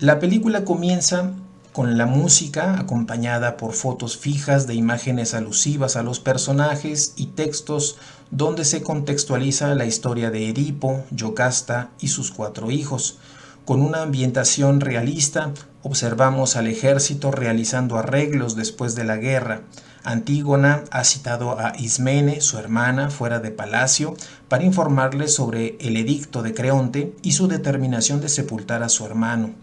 La película comienza con la música acompañada por fotos fijas de imágenes alusivas a los personajes y textos donde se contextualiza la historia de Edipo, Yocasta y sus 4 hijos. Con una ambientación realista, observamos al ejército realizando arreglos después de la guerra. Antígona ha citado a Ismene, su hermana, fuera de palacio, para informarle sobre el edicto de Creonte y su determinación de sepultar a su hermano.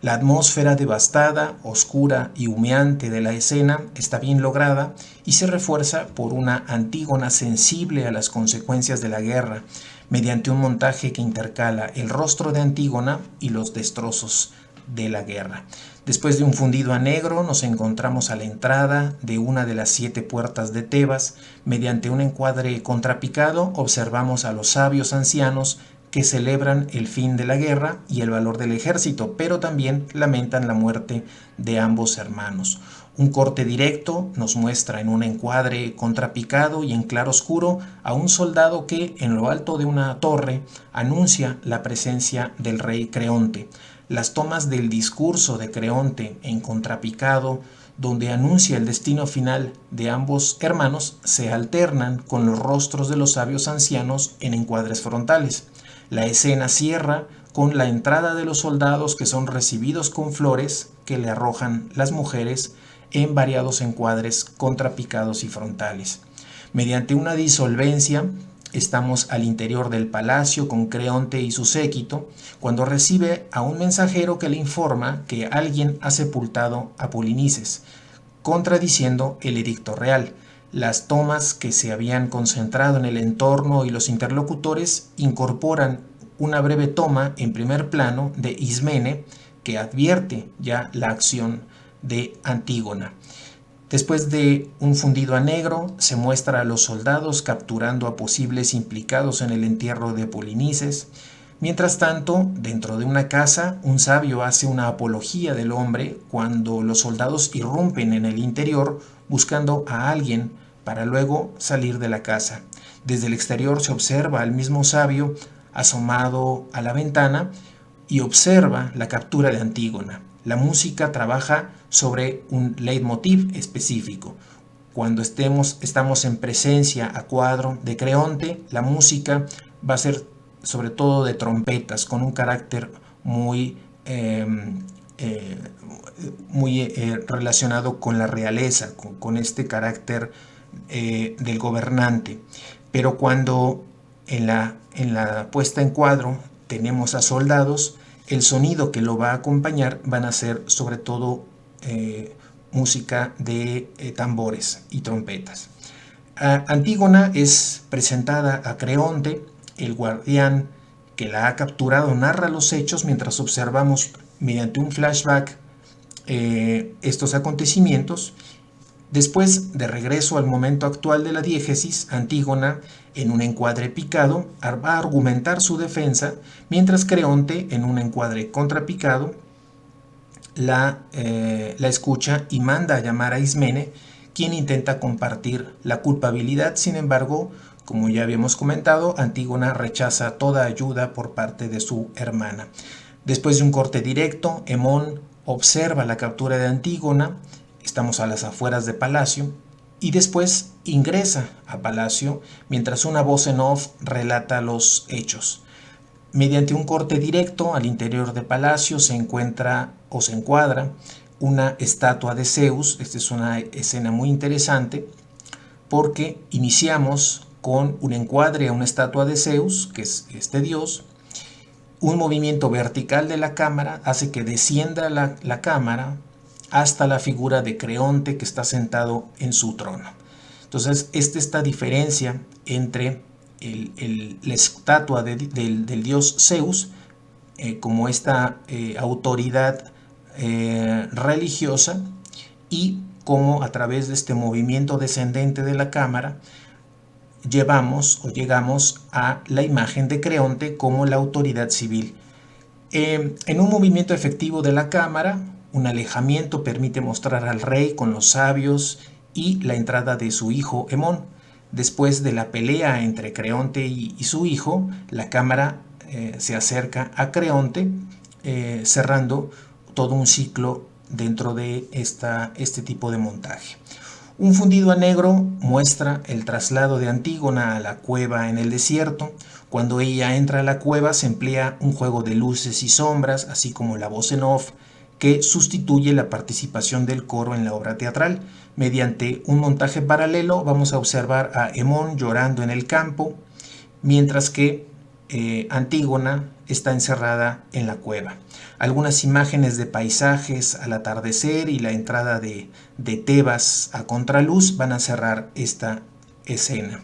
La atmósfera devastada, oscura y humeante de la escena está bien lograda y se refuerza por una Antígona sensible a las consecuencias de la guerra, mediante un montaje que intercala el rostro de Antígona y los destrozos de la guerra. Después de un fundido a negro, nos encontramos a la entrada de una de las 7 puertas de Tebas. Mediante un encuadre contrapicado, observamos a los sabios ancianos que celebran el fin de la guerra y el valor del ejército, pero también lamentan la muerte de ambos hermanos. Un corte directo nos muestra en un encuadre contrapicado y en claroscuro a un soldado que, en lo alto de una torre, anuncia la presencia del rey Creonte. Las tomas del discurso de Creonte en contrapicado, donde anuncia el destino final de ambos hermanos, se alternan con los rostros de los sabios ancianos en encuadres frontales. La escena cierra con la entrada de los soldados que son recibidos con flores que le arrojan las mujeres en variados encuadres contrapicados y frontales. Mediante una disolvencia, estamos al interior del palacio con Creonte y su séquito, cuando recibe a un mensajero que le informa que alguien ha sepultado a Polinices, contradiciendo el edicto real. Las tomas que se habían concentrado en el entorno y los interlocutores incorporan una breve toma en primer plano de Ismene que advierte ya la acción de Antígona. Después de un fundido a negro, se muestra a los soldados capturando a posibles implicados en el entierro de Polinices. Mientras tanto, dentro de una casa, un sabio hace una apología del hombre cuando los soldados irrumpen en el interior buscando a alguien para luego salir de la casa. Desde el exterior se observa al mismo sabio asomado a la ventana y observa la captura de Antígona. La música trabaja sobre un leitmotiv específico. Cuando estamos en presencia a cuadro de Creonte, la música va a ser sobre todo de trompetas, con un carácter eh, eh, muy relacionado con la realeza, con este carácter del gobernante. Pero cuando en la puesta en cuadro tenemos a soldados, el sonido que lo va a acompañar van a ser sobre todo música de tambores y trompetas. Antígona es presentada a Creonte, el guardián que la ha capturado narra los hechos mientras observamos mediante un flashback estos acontecimientos. Después, de regreso al momento actual de la diégesis, Antígona, en un encuadre picado, va a argumentar su defensa, mientras Creonte, en un encuadre contrapicado, la escucha y manda a llamar a Ismene, quien intenta compartir la culpabilidad. Sin embargo, como ya habíamos comentado, Antígona rechaza toda ayuda por parte de su hermana. Después de un corte directo, Hemón observa la captura de Antígona. Estamos a las afueras de Palacio y después ingresa a Palacio mientras una voz en off relata los hechos. Mediante un corte directo al interior de Palacio se encuentra o se encuadra una estatua de Zeus. Esta es una escena muy interesante porque iniciamos con un encuadre a una estatua de Zeus, que es este dios. Un movimiento vertical de la cámara hace que descienda la cámara hasta la figura de Creonte, que está sentado en su trono. Entonces, esta diferencia entre la estatua del dios Zeus como esta autoridad religiosa, y cómo a través de este movimiento descendente de la cámara llegamos a la imagen de Creonte como la autoridad civil. En un movimiento efectivo de la cámara, un alejamiento permite mostrar al rey con los sabios y la entrada de su hijo Hemón. Después de la pelea entre Creonte y su hijo, la cámara se acerca a Creonte, cerrando todo un ciclo dentro de este tipo de montaje. Un fundido a negro muestra el traslado de Antígona a la cueva en el desierto. Cuando ella entra a la cueva se emplea un juego de luces y sombras, así como la voz en off, que sustituye la participación del coro en la obra teatral. Mediante un montaje paralelo vamos a observar a Hemón llorando en el campo, mientras que Antígona está encerrada en la cueva. Algunas imágenes de paisajes al atardecer y la entrada de Tebas a contraluz van a cerrar esta escena.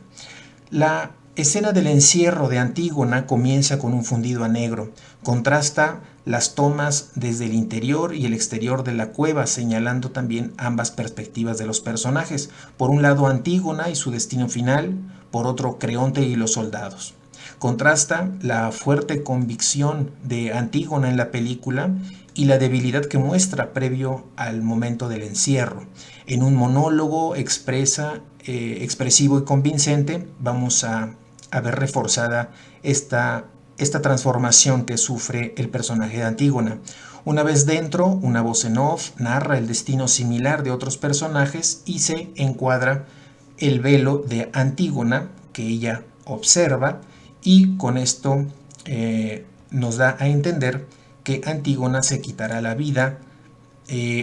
La escena del encierro de Antígona comienza con un fundido a negro. Contrasta las tomas desde el interior y el exterior de la cueva, señalando también ambas perspectivas de los personajes. Por un lado Antígona y su destino final, por otro Creonte y los soldados. Contrasta la fuerte convicción de Antígona en la película y la debilidad que muestra previo al momento del encierro. En un monólogo expresivo y convincente vamos a ver reforzada esta transformación que sufre el personaje de Antígona. Una vez dentro, una voz en off narra el destino similar de otros personajes y se encuadra el velo de Antígona que ella observa, y con esto nos da a entender que Antígona se quitará la vida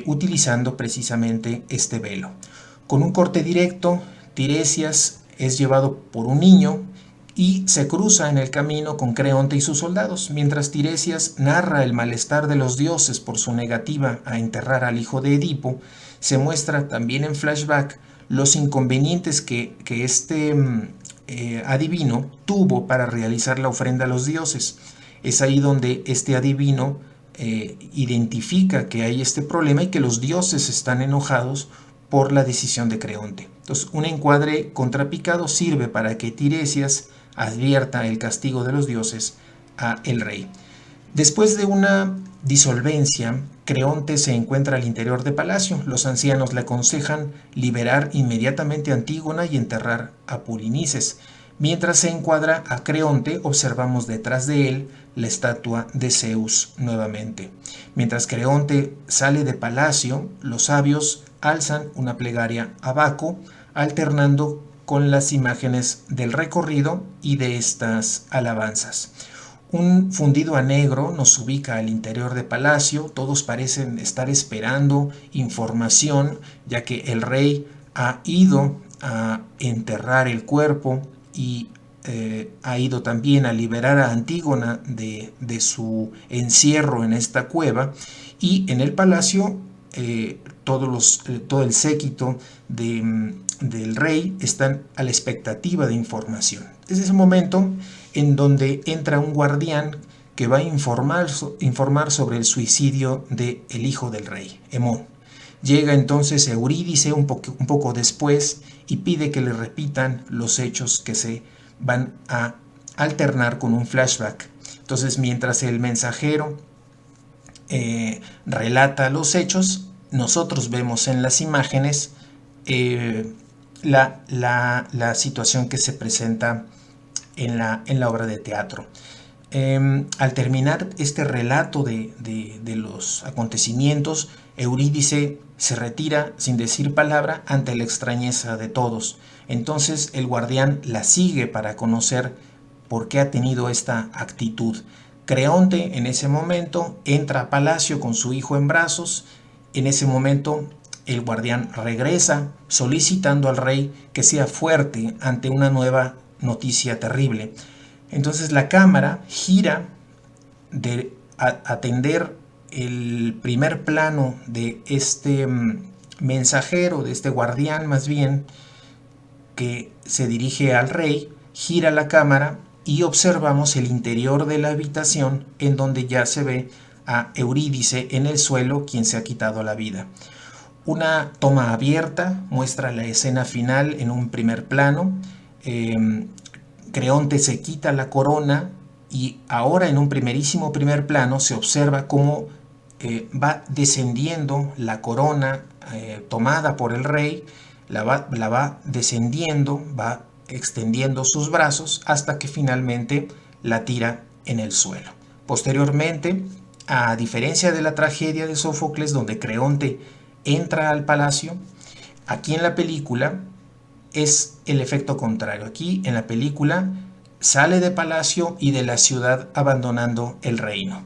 utilizando precisamente este velo. Con un corte directo, Tiresias es llevado por un niño y se cruza en el camino con Creonte y sus soldados. Mientras Tiresias narra el malestar de los dioses por su negativa a enterrar al hijo de Edipo, se muestra también en flashback los inconvenientes que este adivino tuvo para realizar la ofrenda a los dioses. Es ahí donde este adivino identifica que hay este problema y que los dioses están enojados por la decisión de Creonte. Entonces, un encuadre contrapicado sirve para que Tiresias advierta el castigo de los dioses a el rey. Después de una disolvencia, Creonte se encuentra al interior de palacio. Los ancianos le aconsejan liberar inmediatamente a Antígona y enterrar a Polinices. Mientras se encuadra a Creonte, observamos detrás de él la estatua de Zeus nuevamente. Mientras Creonte sale de palacio, los sabios alzan una plegaria a Baco, alternando con las imágenes del recorrido y de estas alabanzas. Un fundido a negro nos ubica al interior de palacio. Todos parecen estar esperando información, ya que el rey ha ido a enterrar el cuerpo y ha ido también a liberar a Antígona de su encierro en esta cueva, y en el palacio todo el séquito del rey están a la expectativa de información. Es ese momento en donde entra un guardián que va a informar sobre el suicidio del hijo del rey, Hemón. Llega entonces Eurídice un poco después y pide que le repitan los hechos que se van a alternar con un flashback. Entonces, mientras el mensajero relata los hechos, nosotros vemos en las imágenes la situación que se presenta en la obra de teatro. Al terminar este relato de los acontecimientos, Eurídice se retira sin decir palabra ante la extrañeza de todos. Entonces el guardián la sigue para conocer por qué ha tenido esta actitud. Creonte en ese momento entra a palacio con su hijo en brazos. En ese momento el guardián regresa solicitando al rey que sea fuerte ante una nueva noticia terrible. Entonces la cámara gira de atender el primer plano de este mensajero, de este guardián más bien, que se dirige al rey. Gira la cámara y observamos el interior de la habitación, en donde ya se ve a Eurídice en el suelo, quien se ha quitado la vida. Una toma abierta muestra la escena final en un primer plano. Creonte se quita la corona y ahora en un primerísimo primer plano se observa cómo va descendiendo la corona tomada por el rey, la va descendiendo, va extendiendo sus brazos hasta que finalmente la tira en el suelo. Posteriormente A diferencia de la tragedia de Sófocles, donde Creonte entra al palacio, aquí en la película es el efecto contrario. Aquí en la película sale de palacio y de la ciudad abandonando el reino.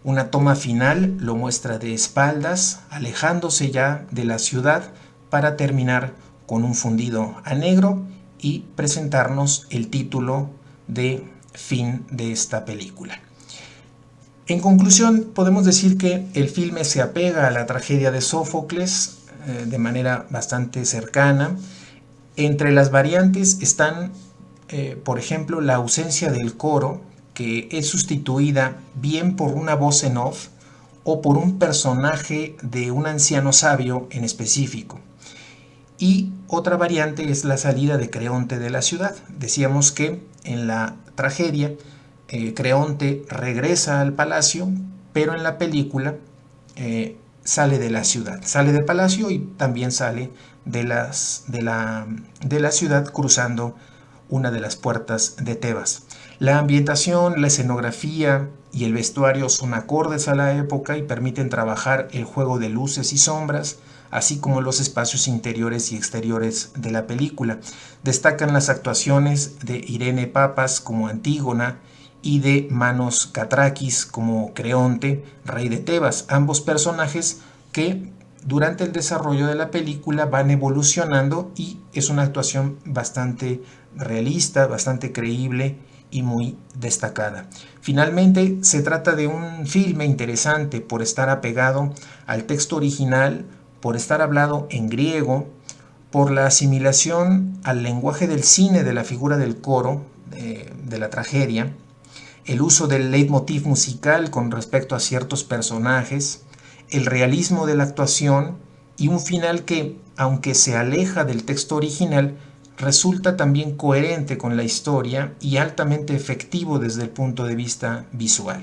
Una toma final lo muestra de espaldas, alejándose ya de la ciudad para terminar con un fundido a negro y presentarnos el título de fin de esta película. En conclusión, podemos decir que el filme se apega a la tragedia de Sófocles de manera bastante cercana. Entre las variantes están, por ejemplo, la ausencia del coro, que es sustituida bien por una voz en off o por un personaje de un anciano sabio en específico. Y otra variante es la salida de Creonte de la ciudad. Decíamos que en la tragedia Creonte regresa al palacio, pero en la película sale de la ciudad, sale del palacio y también sale de la ciudad cruzando una de las puertas de Tebas. La ambientación, la escenografía y el vestuario son acordes a la época y permiten trabajar el juego de luces y sombras, así como los espacios interiores y exteriores de la película. Destacan las actuaciones de Irene Papas como Antígona y de Manos Catrakis como Creonte, rey de Tebas, ambos personajes que durante el desarrollo de la película van evolucionando y es una actuación bastante realista, bastante creíble y muy destacada. Finalmente, se trata de un filme interesante por estar apegado al texto original, por estar hablado en griego, por la asimilación al lenguaje del cine de la figura del coro, de la tragedia, el uso del leitmotiv musical con respecto a ciertos personajes, el realismo de la actuación y un final que, aunque se aleja del texto original, resulta también coherente con la historia y altamente efectivo desde el punto de vista visual.